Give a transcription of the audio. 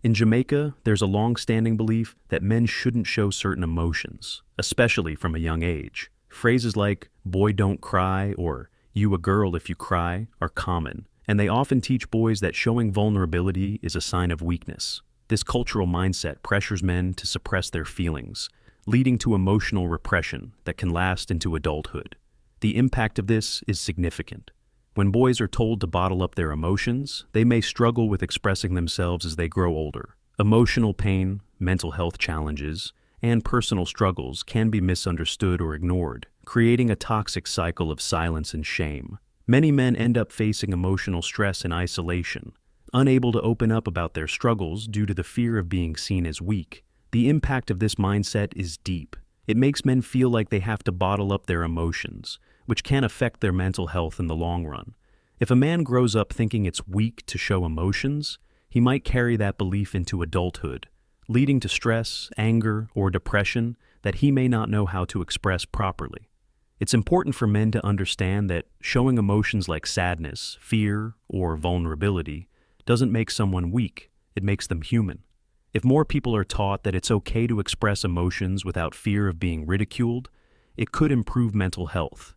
In Jamaica, there's a long-standing belief that men shouldn't show certain emotions, especially from a young age. Phrases like, "boy don't cry," or "you a girl if you cry," are common, and they often teach boys that showing vulnerability is a sign of weakness. This cultural mindset pressures men to suppress their feelings, leading to emotional repression that can last into adulthood. The impact of this is significant. When boys are told to bottle up their emotions, they may struggle with expressing themselves as they grow older. Emotional pain, mental health challenges, and personal struggles can be misunderstood or ignored, creating a toxic cycle of silence and shame. Many men end up facing emotional stress and isolation, unable to open up about their struggles due to the fear of being seen as weak. The impact of this mindset is deep. It makes men feel like they have to bottle up their emotions, which can affect their mental health in the long run. If a man grows up thinking it's weak to show emotions, he might carry that belief into adulthood, leading to stress, anger, or depression that he may not know how to express properly. It's important for men to understand that showing emotions like sadness, fear, or vulnerability doesn't make someone weak, it makes them human. If more people are taught that it's okay to express emotions without fear of being ridiculed, it could improve mental health,